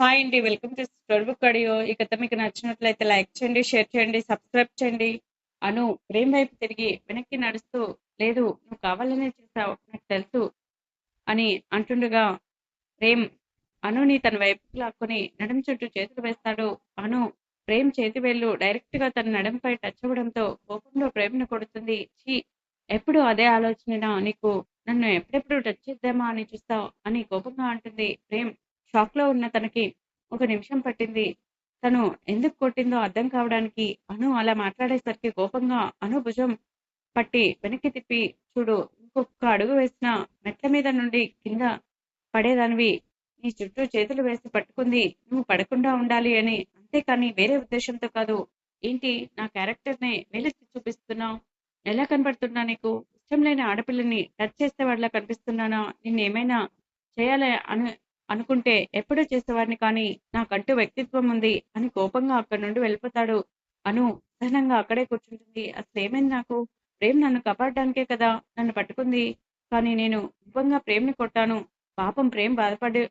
Hi అండి. Welcome to story book audio. ఈ కథ మీకు నచ్చినట్లయితే లైక్ చేయండి, షేర్ చేయండి, సబ్స్క్రైబ్ చేయండి. అను ప్రేమ్ వైపు తిరిగి వెనక్కి నడుస్తూ, లేదు నువ్వు కావాలనే చేశావు నాకు తెలుసు అని అంటుండగా ప్రేమ్ అనుని తన వైపుకి లాక్కొని నడుం చుట్టూ చేతులు వేస్తాడు. అను ప్రేమ్ చేతి వేళ్ళు డైరెక్ట్ గా తన నడుంపై టచ్ అవ్వడంతో కోపంలో ప్రేమను కొడుతుంది. ఛీ, ఎప్పుడు అదే ఆలోచనేనా నీకు? నన్ను ఎప్పుడెప్పుడు టచ్ చేద్దామా అని చూస్తావు అని కోపంగా అంటుంది. ప్రేమ్ షాక్ లో ఉన్న తనకి ఒక నిమిషం పట్టింది. తను ఎందుకు కొట్టిందో అర్థం కావడానికి. అను అలా మాట్లాడేసరికి కోపంగా అను భుజం పట్టి వెనక్కి తిప్పి, చూడు, ఇంకొక అడుగు వేసిన మెట్ల మీద నుండి కింద పడేదానివి. నీ చుట్టూ చేతులు వేసి పట్టుకుంది నువ్వు పడకుండా ఉండాలి అని, అంతేకాని వేరే ఉద్దేశంతో కాదు. ఏంటి నా క్యారెక్టర్ ని వేలెత్తి చూపిస్తున్నావు? ఎలా కనబడుతున్నా నీకు? ఇష్టం లేని ఆడపిల్లని టచ్ చేస్తే వాళ్ళ కనిపిస్తున్నానా? నిన్నేమైనా చేయాలి అనుకుంటే ఎప్పుడూ చేసేవాడిని, కానీ నాకంటూ వ్యక్తిత్వం ఉంది అని కోపంగా అక్కడి నుండి వెళ్ళిపోతాడు. అను సహనంగా అక్కడే కూర్చుంటుంది. అసలు ఏమైంది నాకు? ప్రేమ్ నన్ను కాపాడడానికే కదా నన్ను పట్టుకుంది, కానీ నేను కోపంగా ప్రేమ్ని కొట్టాను. పాపం ప్రేమ్ బాధపడి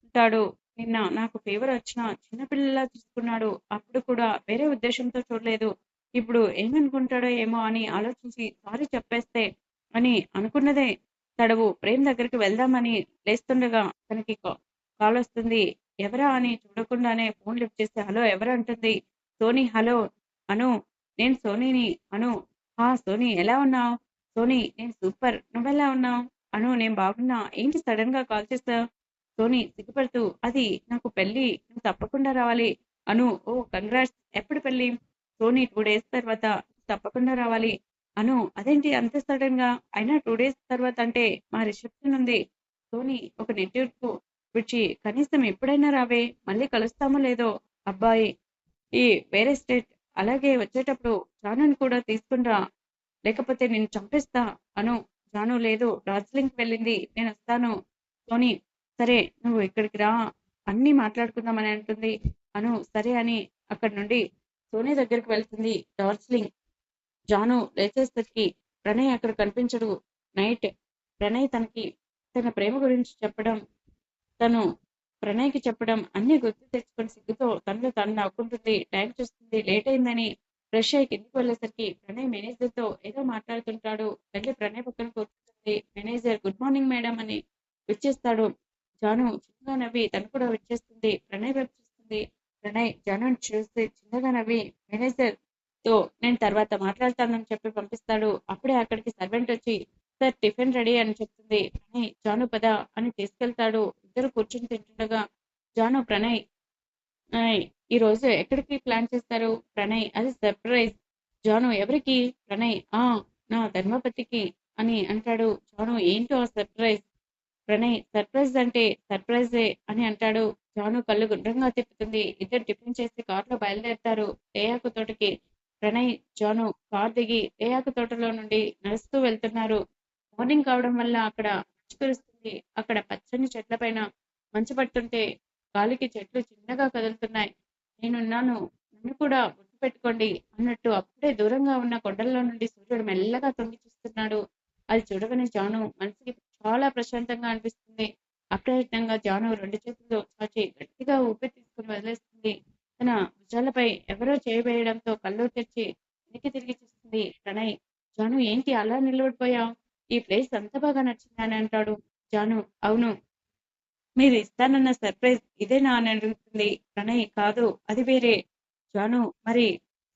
ఉంటాడు. నిన్న నాకు ఫీవర్ వచ్చినా చిన్నపిల్లలా చూసుకున్నాడు. అప్పుడు కూడా వేరే ఉద్దేశంతో చూడలేదు. ఇప్పుడు ఏమనుకుంటాడో ఏమో అని ఆలోచించి సారీ చెప్పేస్తే అని అనుకున్నదే తడవు ప్రేమ్ దగ్గరికి వెళ్దామని లేస్తుండగా తనకి కాల్ వస్తుంది. ఎవరా అని చూడకుండానే ఫోన్ లిఫ్ట్ చేస్తే హలో ఎవరు అంటుంది. సోనీ. హలో అను, నేను సోనీని. అను, హా సోనీ, ఎలా ఉన్నావు? సోనీ, నేను సూపర్, నువ్వెలా ఉన్నావు? అను, నేను బాగున్నా. ఏంటి సడన్ గా కాల్ చేస్తావు? సోనీ సిగ్గుపడుతూ, అది నాకు పెళ్లి, నువ్వు తప్పకుండా రావాలి. అను, ఓ కంగ్రాట్స్, ఎప్పుడు పెళ్లి? సోనీ, 2 డేస్ తర్వాత తప్పకుండా రావాలి. అను, అదేంటి అంత సడన్ గా? అయినా 2 డేస్ తర్వాత అంటే మా రిసెప్షన్ ఉంది. సోనీ ఒక నెట్వర్క్ విడిచి కనీసం ఎప్పుడైనా రావే, మళ్ళీ కలుస్తామో లేదో. అబ్బాయి ఈ వేరే స్టేట్, అలాగే వచ్చేటప్పుడు జానుని కూడా తీసుకునిరా, లేకపోతే నేను చంపేస్తా. అను, జాను లేదు, డార్జిలింగ్ వెళ్ళింది, నేను వస్తాను. సోనీ, సరే నువ్వు ఇక్కడికి రా, అన్నీ మాట్లాడుకుందామని అంటుంది. అను సరే అని అక్కడి నుండి సోనీ దగ్గరికి వెళ్తుంది. డార్జిలింగ్. జాను లేచేసరికి ప్రణయ్ అక్కడ కనిపించడు. నైట్ ప్రణయ్ తన ప్రేమ గురించి చెప్పడం, తను ప్రణయ్కి చెప్పడం అన్ని గుర్తు తెచ్చుకొని సిగ్గుతో తనలో తను నవ్వుకుంటుంది. టైం చూస్తుంది, లేట్ అయిందని ఫ్రెష్ అయ్యి కిందికి వెళ్ళేసరికి ప్రణయ్ మేనేజర్ తో ఏదో మాట్లాడుతుంటాడు. వెళ్ళి ప్రణయ్ పక్కన కూర్చుంటుంది. మేనేజర్, గుడ్ మార్నింగ్ మేడం అని విచ్చేస్తాడు. జాను చిన్నగా నవ్వి తను కూడా విచ్చేస్తుంది. ప్రణయ్ వైపు చూస్తుంది. ప్రణయ్ జాను చూసి చిన్నగా నవ్వి మేనేజర్ తో నేను తర్వాత మాట్లాడతానని చెప్పి పంపిస్తాడు. అప్పుడే అక్కడికి సర్వెంట్ వచ్చి, సార్ టిఫిన్ రెడీ అని చెప్తుంది. ప్రణయ్, జాను పద అని తీసుకెళ్తాడు. ఇద్దరు కూర్చుని తింటుండగా జాను, ప్రణయ్, ఆయ్, ఈ రోజు ఎక్కడికి ప్లాన్ చేస్తారు? ప్రణయ్, అది సర్ప్రైజ్. జాను, ఎవరికి? ప్రణయ్, నా ధర్మపతికి అని అంటాడు. జాను, ఏంటో ఆ సర్ప్రైజ్? ప్రణయ్, సర్ప్రైజ్ అంటే సర్ప్రైజే అని అంటాడు. జాను కళ్ళు గుండ్రంగా తిప్పుతుంది. ఇద్దరు టిఫిన్ చేసి కార్లో బయలుదేరుతారు తేయాకు తోటకి. ప్రణయ్, జాను కార్ దిగి తేయాకు తోటలో నుండి నడుస్తూ వెళ్తున్నారు. మార్నింగ్ కావడం వల్ల అక్కడ మంచు కురుస్తుంది. అక్కడ పచ్చని చెట్ల పైన మంచు పడుతుంటే గాలికి చెట్లు చిన్నగా కదులుతున్నాయి. నేనున్నాను, నన్ను కూడా గుర్తు పెట్టుకోండి అన్నట్టు అప్పుడే దూరంగా ఉన్న కొండల్లో నుండి సూర్యుడు మెల్లగా తొంగి చూస్తున్నాడు. అది చూడగానే జాను మనసుకి చాలా ప్రశాంతంగా అనిపిస్తుంది. అప్రయత్నంగా జాను 2 చేతులు చాచి గట్టిగా ఊపిరి తీసుకుని వదిలేస్తుంది. తన భుజాలపై ఎవరో చేయవేయడంతో కళ్ళు తెరిచి వెనక్కి తిరిగి చూస్తుంది. ప్రణయ్, జాను ఏంటి అలా నిలబడిపోయావు? ఈ ప్లేస్ అంత బాగా నచ్చిందా అని అంటాడు. జాను, అవును, మీరు ఇస్తానన్న సర్ప్రైజ్ ఇదేనా అని అడుగుతుంది. ప్రణయ్, కాదు, అది వేరే. జాను, మరి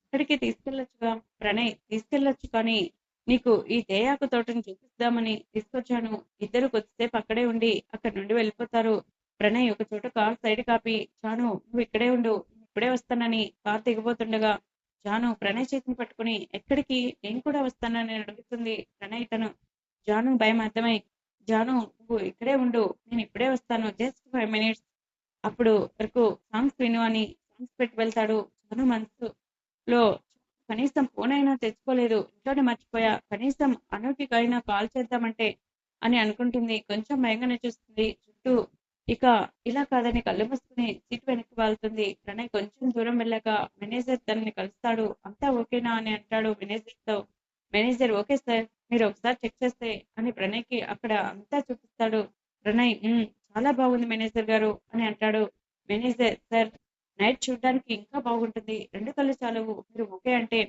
ఇక్కడికి తీసుకెళ్ళొచ్చుగా. ప్రణయ్, తీసుకెళ్ళొచ్చు, కానీ నీకు ఈ తేయాకు తోటని చూపిస్తామని తీసుకొచ్చాను. ఇద్దరు కొద్దిసేపు అక్కడే ఉండి అక్కడి నుండి వెళ్ళిపోతారు. ప్రణయ్ ఒక చోట కార్ సైడ్ కాపి, జాను నువ్వు ఇక్కడే ఉండు, ఇప్పుడే వస్తానని కార్ దిగబోతుండగా జాను ప్రణయ్ చేతిని పట్టుకుని, ఎక్కడికి? నేను కూడా వస్తానని అడుగుతుంది. ప్రణయ్ తను జాను భయం అర్థమై, జాను నువ్వు ఇక్కడే ఉండు, నేను ఇప్పుడే వస్తాను, జస్ట్ 5 minutes, అప్పుడు వరకు సాంగ్స్ విను అని సాంగ్స్ పెట్టి వెళ్తాడు. జాను మనసులో కనీసం ఫోన్ అయినా తెచ్చుకోలేదు, ఇంట్లోనే మర్చిపోయా, కనీసం అనూకికైనా కాల్ చేద్దామంటే అని అనుకుంటుంది. కొంచెం భయంగానే చూస్తుంది చుట్టూ. ఇక ఇలా కాదని కళ్ళు మూసుకుని సీట్ వెనక్కి వాళ్తుంది. ప్రణయ్ కొంచెం దూరం వెళ్ళాక మేనేజర్ తనని కలుస్తాడు. అంతా ఓకేనా అని అంటాడు మేనేజర్ తో. మేనేజర్, ఓకే సార్, మీరు ఒకసారి చెక్ చేస్తే అని ప్రణయ్కి అక్కడ అంతా చూపిస్తాడు. ప్రణయ్, చాలా బాగుంది మేనేజర్ గారు అని అంటాడు. మేనేజర్ సార్, నైట్ చూడడానికి ఇంకా బాగుంటుంది, 2 కళ్ళు చాలవు, మీరు ఓకే అంటే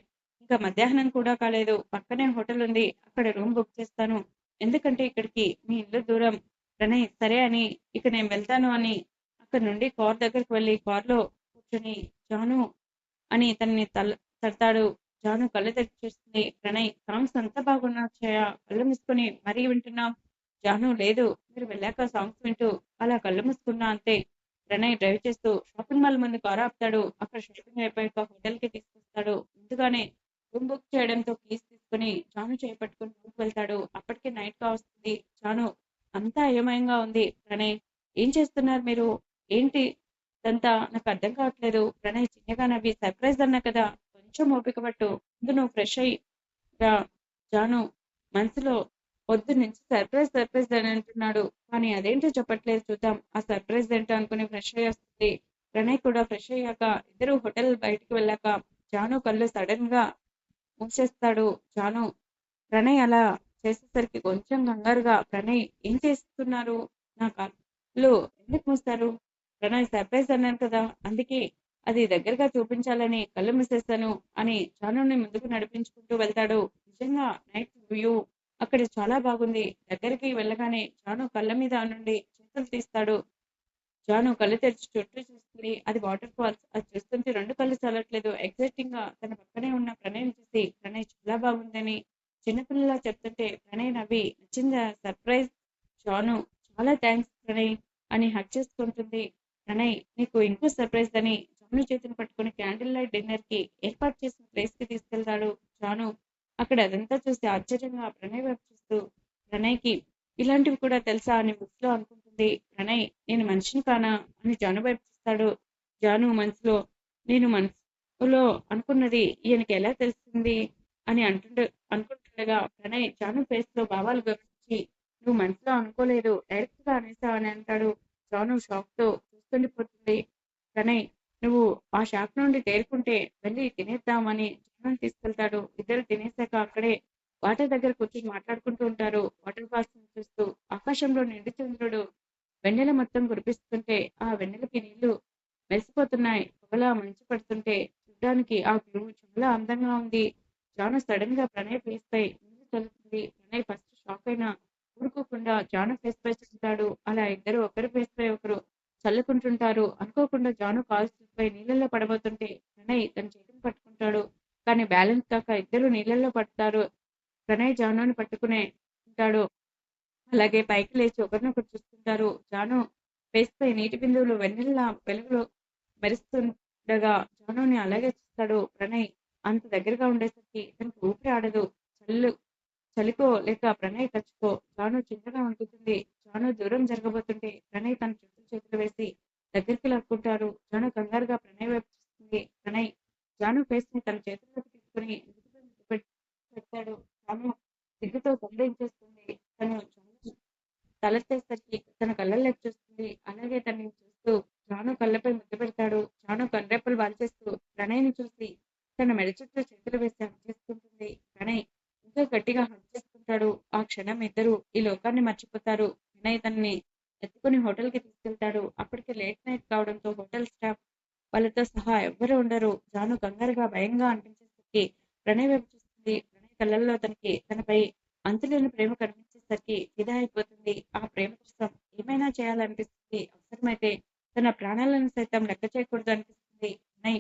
ఇంకా మధ్యాహ్నం కూడా కాలేదు, పక్కనే హోటల్ ఉంది, అక్కడ రూమ్ బుక్ చేస్తాను, ఎందుకంటే ఇక్కడికి మీ ఇల్లు దూరం. ప్రణయ్ సరే అని ఇక నేను వెళ్తాను అని అక్కడ నుండి కార్ దగ్గరికి వెళ్ళి కార్లో కూర్చొని జాను అని తనని తడతాడు. జాను కళ్ళు తెరిచి చూస్తుంది. ప్రణయ్ సాంగ్స్ అంతా బాగున్నా అక్షయ, కళ్ళు మూసుకొని మరీ వింటున్నాం. జాను లేదు, మీరు వెళ్ళాక సాంగ్స్ వింటూ అలా కళ్ళు మూసుకున్నా అంతే. ప్రణయ్ డ్రైవ్ చేస్తూ షాపింగ్ మాల్ ముందు కారు ఆపుతాడు. అక్కడ షాపింగ్ అయిపోయాక హోటల్ కి తీసుకొస్తాడు. ముందుగానే రూమ్ బుక్ చేయడంతో కీస్ తీసుకుని జాను చేపట్టుకుని రూమ్కి వెళ్తాడు. అప్పటికే నైట్ గా వస్తుంది. జాను అంతా అయోమయంగా ఉంది. ప్రణయ్ ఏం చేస్తున్నారు మీరు, ఏంటి ఇదంతా నాకు అర్థం కావట్లేదు. ప్రణయ్ చిన్నగా నవ్వి సర్ప్రైజ్ అన్నా కదా, కొంచెం ఓపిక పట్టు, ముందు నువ్వు ఫ్రెష్ అయ్యి రా. జాను మనసులో పొద్దు నుంచి సర్ప్రైజ్ సర్ప్రైజ్ అని అంటున్నాడు, కానీ అదేంటో చెప్పట్లేదు, చూద్దాం ఆ సర్ప్రైజ్ ఏంటో అనుకుని ఫ్రెష్ అయ్యి వస్తుంది. ప్రణయ్ కూడా ఫ్రెష్ అయ్యాక ఇద్దరు హోటల్ బయటికి వెళ్ళాక జాను కళ్ళు సడన్ గా మూసేస్తాడు. జాను ప్రణయ్ అలా చేసేసరికి కొంచెం కంగారుగా, ప్రణయ్ ఏం చేస్తున్నారు, నా కళ్ళు ఎందుకు మూస్తారు? ప్రణయ్ సర్ప్రైజ్ అన్నాను కదా, అందుకే అది దగ్గరగా చూపించాలని కళ్ళు మూసేస్తాను అని జానుని ముందుకు నడిపించుకుంటూ వెళ్తాడు. నిజంగా నైట్ వ్యూ అక్కడ చాలా బాగుంది. దగ్గరికి వెళ్ళగానే జాను కళ్ళ మీద నుండి చేతులు తీస్తాడు. జాను కళ్ళు తెరిచి చుట్టూ చూస్తుంది. అది వాటర్ ఫాల్స్. అది చూస్తుంటే 2 కళ్ళు చాలట్లేదు. ఎగ్జైటింగ్ గా తన పక్కనే ఉన్న ప్రణయ్ చూసి ప్రణయ్ చాలా బాగుందని చిన్నపిల్లలా చెప్తుంటే ప్రణయ్ నవ్వి నచ్చిందా సర్ప్రైజ్? జాను చాలా థ్యాంక్స్ ప్రణయ్ అని హక్ చేసుకుంటుంది. ప్రణయ్ నీకు ఇంకో సర్ప్రైజ్ అని జాను చేతిని పట్టుకుని క్యాండిల్ లైట్ డిన్నర్ కి ఏర్పాటు చేసిన ప్లేస్ కి తీసుకెళ్తాడు. జాను అక్కడ అదంతా చూసి ఆశ్చర్యంగా ప్రణయ్ వైపు చూస్తూ ప్రణయ్‌కి ఇలాంటివి కూడా తెలుసా అని మనసులో అనుకుంటుంది. ప్రణయ్ నేను మనిషిని కానా అని జాను వైపు చూస్తాడు. జాను మనసులో నేను మనసులో అనుకున్నది ఈయనకి ఎలా తెలిసింది అని అనుకుంటుండగా ప్రణయ్ జాను ఫేస్ లో భావాలు గమనించి నువ్వు మనసులో అనుకోలేదు, డైరెక్ట్ గా అనేసావు అని అంటాడు. జాను షాక్ తో చూస్తుండిపోతుంది. ప్రణయ్ నువ్వు ఆ షాక్ నుండి తేరుకుంటే వెళ్ళి తినేద్దామని జానుని తీసుకెళ్తాడు. ఇద్దరు తినేసాక అక్కడే వాటర్ దగ్గర కూర్చొని మాట్లాడుకుంటూ ఉంటారు. వాటర్ ఫాల్స్ ని చూస్తూ ఆకాశంలో నిండు చంద్రుడు వెన్నెల మొత్తం కురిపిస్తుంటే ఆ వెన్నెలకి నీళ్లు మెరిసిపోతున్నాయి. పొగలా మంచు పడుతుంటే చూడ్డానికి ఆ వ్యూ చాలా అందంగా ఉంది. జాను సడన్ గా ప్రణయ్ ఫేస్ పై నీళ్లు చల్లుతుంది. ప్రణయ్ ఫస్ట్ షాక్ అయినా ఊరుకోకుండా జాను ఫేస్ పై చల్లుతాడు. అలా ఇద్దరు ఒకరి ఫేస్ పై ఒకరు చల్లుకుంటుంటారు. అనుకోకుండా జాను కాలు స్లిప్ పై నీళ్ళల్లో పడబోతుంటే ప్రణయ్ తన చేతిని పట్టుకుంటాడు. కానీ బ్యాలెన్స్ కాక ఇద్దరు నీళ్ళల్లో పడతారు. ప్రణయ్ జానుని పట్టుకునే ఉంటాడు. అలాగే పైకి లేచి ఒకరినొకరు చూస్తుంటారు. జాను ఫేస్ పై నీటి బిందువులు వెన్నెల వెలుగులో మెరుస్తుండగా జానుని అలాగే చూస్తాడు. ప్రణయ్ అంత దగ్గరగా ఉండేసరికి తనకు ఊపిరి ఆడదు. చల్లు చలికో లేక ప్రణయ్ టచ్‌కో జాను చిన్నగా వణుకుతుంది. జాను దూరం జరగబోతుంటే ప్రణయ్ తన చుట్టూ చేతులు వేసి దగ్గరికి లాక్కుంటారు. జాను కంగారుగా ప్రణయ్ వైపు చూస్తుంది. ప్రణయ్ జాను ఫేస్ ని తన చేతుల్లోకి తీసుకుని నుదుటిపై ముద్దు పెడతాడు. జాను సిగ్గుతో తలదించేస్తుంది. తను జాను తలెత్తేసరికి తన కళ్ళల్లోకి చూస్తుంది. అలాగే తనని చూస్తూ జాను కళ్ళపై ముద్దు పెడతాడు. జాను కనురెప్పలు వాల్చేస్తూ ప్రణయ్‌ని చూసి తన మెడ చుట్టూ చేతులు వేసి హగ్ చేసుకుంటుంది. ప్రణయ్ ఇంకా గట్టిగా హగ్ చేసుకుంటాడు. ఆ క్షణం ఇద్దరు ఈ లోకాన్ని మర్చిపోతారు. ప్రణయ్ తనని ఎత్తుకుని హోటల్ కి తీసుకెళ్తాడు. అప్పటికే లేట్ నైట్ కావడంతో హోటల్ స్టాఫ్ వాళ్ళతో సహా ఎవ్వరూ ఉండరు. జాను కంగారుగా భయంగా అనిపించేసరికి ప్రణయ్ వైపు చూస్తుంది. ప్రణయ్ కళ్ళల్లో తనపై అంతులేని ప్రేమ కనిపించేసరికి ఫిదా అయిపోతుంది. ఆ ప్రేమ కోసం ఏమైనా చేయాలనిపిస్తుంది. అవసరమైతే తన ప్రాణాలను సైతం లెక్క చేయకూడదు అనిపిస్తుంది. ప్రణయ్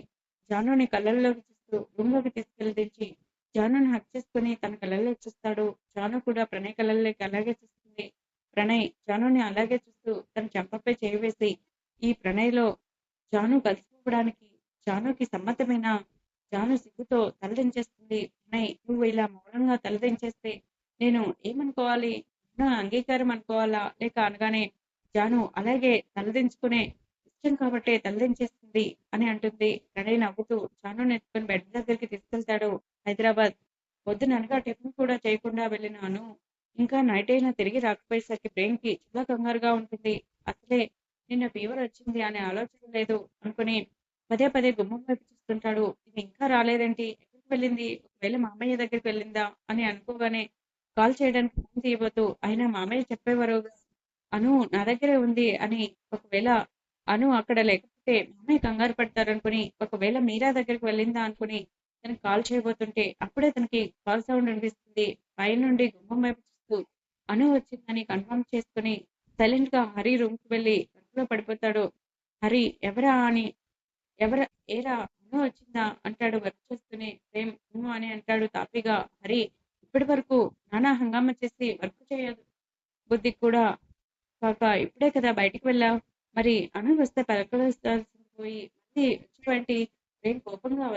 జానుని కళ్ళల్లోకి చూస్తూ రూమ్ లోకి తీసుకెళ్లి దించి జానుని హక్ చేసుకుని తన కళ్ళల్లోకి చూస్తాడు. జాను కూడా ప్రణయ్ కళ్ళల్లోకి అలాగే చూస్తుంది. ప్రణయ్ జానుని అలాగే చూస్తూ తన చెంపపై చేయి వేసి ఈ ప్రణయ్‌లో జాను కలిసిపోవడానికి జానుకి సమ్మతమేనా? జాను సిగ్గుతో తలదించేస్తుంది. ప్రణయ్ నువ్వు ఇలా మౌనంగా తలదించేస్తే నేను ఏమనుకోవాలి? నా అంగీకారం అనుకోవాలా? లేక అనగానే జాను అలాగే తలదించుకునే ఇష్టం కాబట్టే తలదించేస్తుంది అని అంటుంది. ప్రణయ్ నవ్వుతూ జానుని ఎత్తుకొని బెడ్ దగ్గరికి తీసుకెళ్తాడు. హైదరాబాద్ పొద్దుననగా టిఫిన్ కూడా చేయకుండా వెళ్ళిన అను ఇంకా నైట్ అయినా తిరిగి రాకపోయేసరికి ప్రేమ్‌కి చాలా కంగారుగా ఉంటుంది. అసలే నిన్న ఫీవర్ వచ్చింది అనే ఆలోచన లేదు అనుకుని పదే పదే గుమ్మం వైపు చూస్తుంటాడు. ఇది ఇంకా రాలేదేంటి? ఎక్కడికి వెళ్ళింది? ఒకవేళ మామయ్య దగ్గరికి వెళ్ళిందా అని అనుకోగానే కాల్ చేయడానికి ఫోన్ తీయబోతూ అయినా మామయ్య చెప్పేవారుగా అను నా దగ్గరే ఉంది అని ఒకవేళ అను అక్కడ లేకపోతే మామయ్య కంగారు పడతారనుకుని, ఒకవేళ మీరా దగ్గరికి వెళ్ళిందా అనుకుని తనకి కాల్ చేయబోతుంటే అప్పుడే తనకి కాల్ సౌండ్ వినిపిస్తుంది. పైనుండి గుమ్మం వైపు చూస్తూ అను వచ్చిందని కన్ఫర్మ్ చేసుకుని సైలెంట్ గా హరి రూమ్ కి వెళ్ళి వర్క్ లో పడిపోతాడు. హరి ఎవరా అని ఎవరా ఏరా అను వచ్చిందా అంటాడు వర్క్ చేస్తూనే. ప్రేమ్ అని అంటాడు తాపీగా. హరి ఇప్పటి వరకు నానా హంగామా చేసి వర్క్ చేయదు బుద్ధి కూడా కాక ఇప్పుడే కదా బయటికి వెళ్ళావు. మరి అను వస్తే పలకరించాల్సింది పోయి మళ్ళీ వచ్చేవంటి? ప్రేమ్ కోపంగా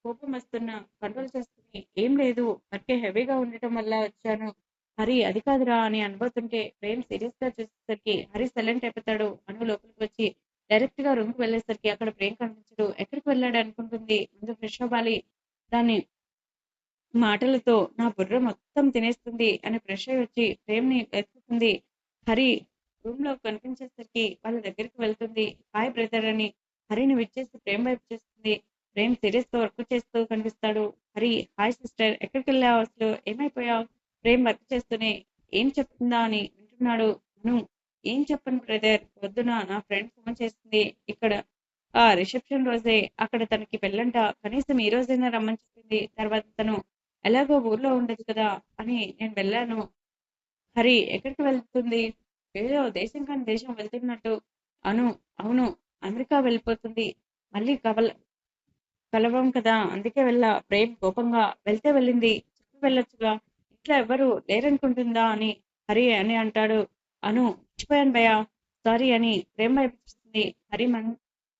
కోపం వస్తున్నా కంట్రోల్ చేసుకుని ఏం లేదు, వర్కే హెవీగా ఉండటం వల్ల వచ్చాను. హరి అది కాదురా అని అనబోతుంటే ప్రేమ్ సీరియస్ గా చూసేసరికి హరి సైలెంట్ అయిపోతాడు. అను లోపలికి వచ్చి డైరెక్ట్ గా రూమ్ కి వెళ్ళేసరికి అక్కడ ప్రేమ్ కనిపించడు. ఎక్కడికి వెళ్ళాడు అనుకుంటుంది. ముందు ఫ్రెష్ అవ్వాలి, దాన్ని మాటలతో నా బుర్ర మొత్తం తినేస్తుంది అని ఫ్రెష్ అయి వచ్చి ప్రేమ్ ని వెతుకుతుంది. హరి రూమ్ లో కనిపించేసరికి వాళ్ళ దగ్గరికి వెళ్తుంది. హాయ్ బ్రదర్ అని హరిని విచ్చేసి ప్రేమ్ వైపు చేస్తుంది. ప్రేమ్ సీరియస్ గా వర్క్ చేస్తూ కనిపిస్తాడు. హరి హాయ్ సిస్టర్, ఎక్కడికి వెళ్ళావు, అసలు ఏమైపోయావు? ప్రేమ్ వర్క్ చేస్తూనే ఏం చెప్తుందా అని వింటున్నాడు. అను ఏం చెప్పను బ్రదర్, పొద్దున నా ఫ్రెండ్ ఫోన్ చేసింది. ఇక్కడ ఆ రిసెప్షన్ రోజే అక్కడ తనకి పెళ్ళంట, కనీసం ఈ రోజైనా రమ్మని చెప్పింది. తర్వాత తను ఎలాగో ఊర్లో ఉండదు కదా అని నేను వెళ్ళాను. హరి ఎక్కడికి వెళ్తుంది? ఏదో దేశం కాని దేశం వెళ్తున్నట్టు. అను అవును, అమెరికా వెళ్ళిపోతుంది. మళ్ళీ కలవం కదా అందుకే వెళ్ళా. ప్రేమ్ కోపంగా వెళ్తే వెళ్ళింది, చెప్పి వెళ్ళొచ్చుగా, ఇంట్లో ఎవ్వరు లేరనుకుంటుందా అని హరి అని అంటాడు. అను మర్చిపోయాను భయ, సారీ అని ప్రేమ్ వైపు చూస్తుంది. హరి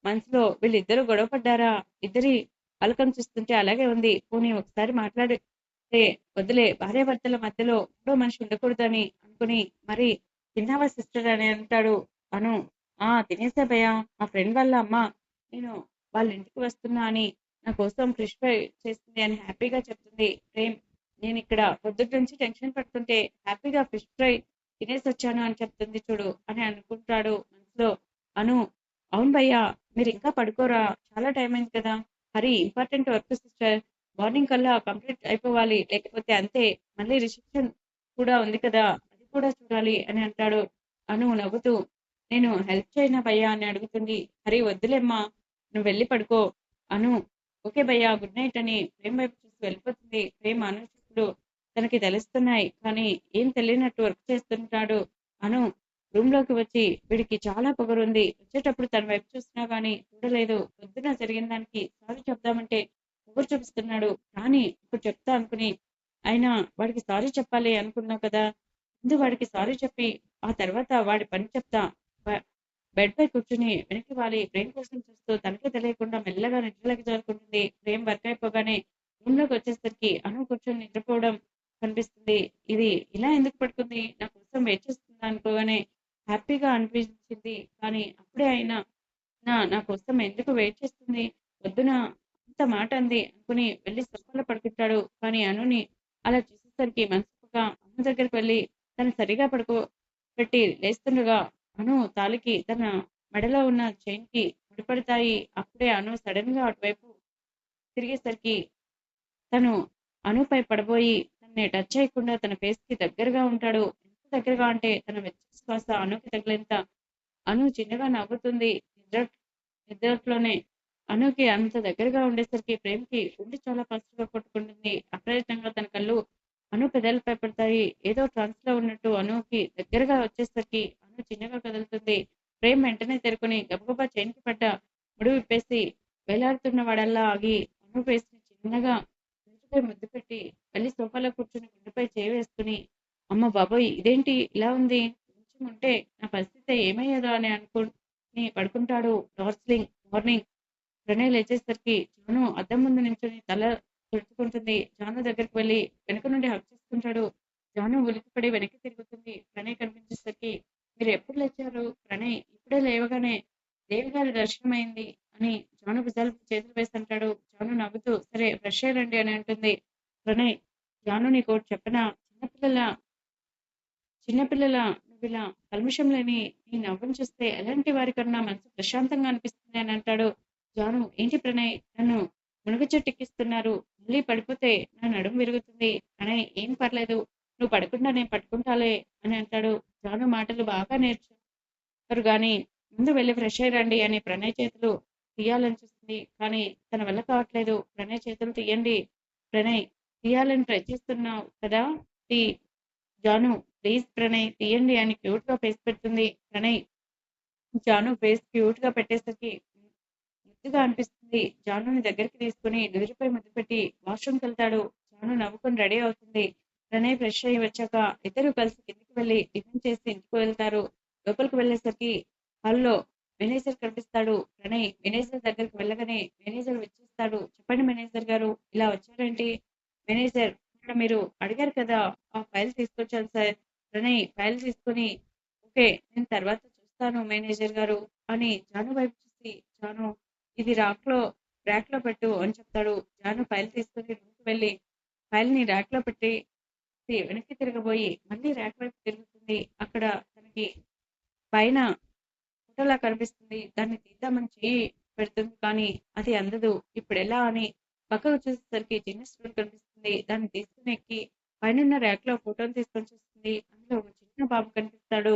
మనసులో వీళ్ళిద్దరూ గొడవ పడ్డారా? ఇద్దరి పలకం చూస్తుంటే అలాగే ఉంది. పోనీ ఒకసారి మాట్లాడితే వదిలే, భార్యాభర్తల మధ్యలో మూడో మనిషి ఉండకూడదని అనుకుని మరి తిన్నావా సిస్టర్ అని అంటాడు. అను తినేసా భయ, మా ఫ్రెండ్ వాళ్ళ అమ్మ నేను వాళ్ళ ఇంటికి వస్తున్నా అని నా కోసం ఫిష్ ఫ్రై చేసింది అని హ్యాపీగా చెప్తుంది. ప్రేమ్ నేను ఇక్కడ పొద్దుటి నుంచి టెన్షన్ పడుతుంటే హ్యాపీగా ఫిష్ ఫ్రై తినేసి వచ్చాను అని చెప్తుంది చూడు అని అనుకుంటాడు మనసులో. అను అవును భయ్యా, మీరు ఇంకా పడుకోరా, చాలా టైం అయింది కదా. Hari important work sister, morning కల్లా కంప్లీట్ అయిపోవాలి, లేకపోతే అంతే. మళ్ళీ రిసెప్షన్ కూడా ఉంది కదా, అది కూడా చూడాలి అని అంటాడు. అను నవ్వుతూ నేను హెల్ప్ చేయనా భయ్యా అని అడుగుతుంది. హరి వద్దులేమ్మా, నువ్వు వెళ్ళి పడుకో. అను ఓకే భయ్యా, గుడ్ నైట్ అని ప్రేమ్ వైపు చూసి వెళ్ళిపోతుంది. ప్రేమ్ అను చూపులు తనకి తెలుస్తున్నాయి కానీ ఏం తెలియనట్టు వర్క్ చేస్తుంటాడు. అను రూమ్ లోకి వచ్చి వీడికి చాలా పొగరుంది, వచ్చేటప్పుడు తన వైపు చూసినా గానీ చూడలేదు. పొద్దున జరిగిన దానికి సారీ చెప్దామంటే పొగరు చూపిస్తున్నాడు. కానీ ఇప్పుడు చెప్తా అనుకుని అయినా వాడికి సారీ చెప్పాలి అనుకున్నావు కదా, ముందు వాడికి సారీ చెప్పి ఆ తర్వాత వాడి పని చెప్తా. బెడ్ పై కూర్చుని వెనక్కి వాలి ప్రేమ్ కోసం చూస్తూ తనకే తెలియకుండా మెల్లగా నిద్రలోకి జారుకుంటుంది. ప్రేమ్ వర్క్ అయిపోగానే రూమ్ లోకి వచ్చేసరికి అను కూర్చొని నిద్రపోవడం కనిపిస్తుంది. ఇది ఇలా ఎందుకు పడుకుంది, నా కోసం వెయిట్ చేస్తుందా అనుకోగానే హ్యాపీగా అనిపించింది. కానీ అప్పుడే అయినా నా కోసం ఎందుకు వెయిట్ చేస్తుంది, పొద్దున అంత మాట అంది అనుకుని వెళ్ళి సోఫాలో పడుకుంటాడు. కానీ అనుని అలా చూసేసరికి మనసుగా అమ్మ దగ్గరికి వెళ్ళి తను సరిగా పెట్టి లేస్తుండగా అను తాలికి తన మెడలో ఉన్న చైన్ కి ముడిపడతాయి. అప్పుడే అను సడన్ గా అటువైపు తిరిగేసరికి తను అనుపై పడబోయి తనని టచ్ చేయకుండా తన ఫేస్ కి దగ్గరగా ఉంటాడు. ఎంత దగ్గరగా అంటే తన వెచ్చని శ్వాస అనుకి తగిలేంత. అను చిన్నగా నవ్వుతుంది. నిద్రలోనే అనుకి అంత దగ్గరగా ఉండేసరికి ప్రేమ్కి గుండె చాలా ఫాస్ట్ గా కొట్టుకుంటుంది. అప్రయత్నంగా తన కళ్ళు అను పెదాలపై పడతాయి. ఏదో ట్రాన్స్ లో ఉన్నట్టు అనుకి దగ్గరగా వచ్చేసరికి అను చిన్నగా కదులుతుంది. ప్రేమ్ వెంటనే తెరుకుని గబగబా చైన్కి పడ్డ ముడి విప్పేసి వేలాడుతున్న వాడల్లా ఆగి అను ఫేస్ ని చిన్నగా నుదుటిపై ముద్దు పెట్టి వెళ్ళి సోఫాలో కూర్చుని గుండెపై చేయి వేసుకుని అమ్మ బాబోయ్ ఇదేంటి ఇలా ఉంది, కొంచెం ఉంటే నా పరిస్థితి ఏమయ్యేదో అని అనుకుని పడుకుంటాడు. డార్స్లింగ్ మార్నింగ్ ప్రణయ్ లేచేసరికి జాను అద్దం ముందు నించుని తల తుడుచుకుంటుంది. జాను దగ్గరికి వెళ్ళి వెనుక నుండి హక్ చేసుకుంటాడు. జాను ఉలికిపడి వెనక్కి తిరుగుతుంది. ప్రణయ్ కనిపించేసరికి మీరు ఎప్పుడు లేచారు? ప్రణయ్ ఇప్పుడే లేవగానే దేవి గారి దర్శనం అయింది అని జాను భుజాలకు చేతులు వేసి అంటాడు. జాను నవ్వుతూ సరే ఫ్రెష్ అయ్యండి అని అంటుంది. ప్రణయ్ జాను నీకోటి చెప్పనా, చిన్నపిల్లల నువ్విలా కల్మషం లేని నీ నవ్వును చూస్తే ఎలాంటి వారికన్నా మనసు ప్రశాంతంగా అనిపిస్తుంది అని అంటాడు. జాను ఏంటి ప్రణయ్ నన్ను మునుగు చెట్టెక్కిస్తున్నారు, మళ్ళీ పడిపోతే నా నడుము విరుగుతుంది. ప్రణయ్ ఏం పర్లేదు, నువ్వు పడకుండా నేను పట్టుకుంటాలే అని అంటాడు. జాను మాటలు బాగా నేర్చారు గాని ముందు వెళ్ళి ఫ్రెష్ అయ్యి రండి అని ప్రణయ్ చేతులు తీయాలని చూస్తుంది. కానీ తన వల్ల కావట్లేదు. ప్రణయ్ చేతులు తీయండి. ప్రణయ్ తీయాలని ట్రై చేస్తున్నావు కదా, తీ. జాను ప్లీజ్ ప్రణయ్ తీయండి అని క్యూట్ గా ఫేస్ పెడుతుంది. ప్రణయ్ జాను ఫేస్ క్యూట్ గా పెట్టేసరికి ముద్దుగా అనిపిస్తుంది. జానుని దగ్గరికి తీసుకుని నుదురుపై ముద్దు పెట్టి వాష్రూమ్కి వెళ్తాడు. జాను నవ్వుకొని రెడీ అవుతుంది. ప్రణయ్ ఫ్రెష్ అయ్యి వచ్చాక ఇద్దరు కలిసి కిందికి వెళ్ళి టిఫిన్ చేసి ఇంటికి వెళ్తారు. లోపలికి వెళ్ళేసరికి హాల్లో మేనేజర్ కనిపిస్తాడు. ప్రణయ్ మేనేజర్ దగ్గరికి వెళ్ళగానే మేనేజర్ వచ్చేస్తాడు. చెప్పండి మేనేజర్ గారు, ఇలా వచ్చారేంటి? మేనేజర్, ఇక్కడ మీరు అడిగారు కదా, ఆ ఫైల్ తీసుకొచ్చాను సార్. ప్రణయ్ ఫైల్ తీసుకుని ఓకే నేను తర్వాత చూస్తాను మేనేజర్ గారు అని జాను వైపు చూసి, జాను ఇది ర్యాక్ లో పెట్టు అని చెప్తాడు. జాను ఫైల్ తీసుకుని రూమ్కి వెళ్ళి ఫైల్ ని ర్యాక్ లో పెట్టి వెనక్కి తిరగబోయి మళ్ళీ ర్యాక్ వైపు తిరుగుతుంది. అక్కడ తనకి పైన ఫోటోలా కనిపిస్తుంది. దాన్ని తీద్దామని చెయ్యి పెడుతుంది కానీ అది అందదు. ఇప్పుడు ఎలా అని పక్కకు చూసేసరికి చిన్న స్టూల్ కనిపిస్తుంది. దాన్ని తీసుకుని ఎక్కి పైన ర్యాక్ లో ఫోటోలు తీసుకొని చూస్తుంది. అందులో ఒక చిన్న బాబు కనిపిస్తాడు.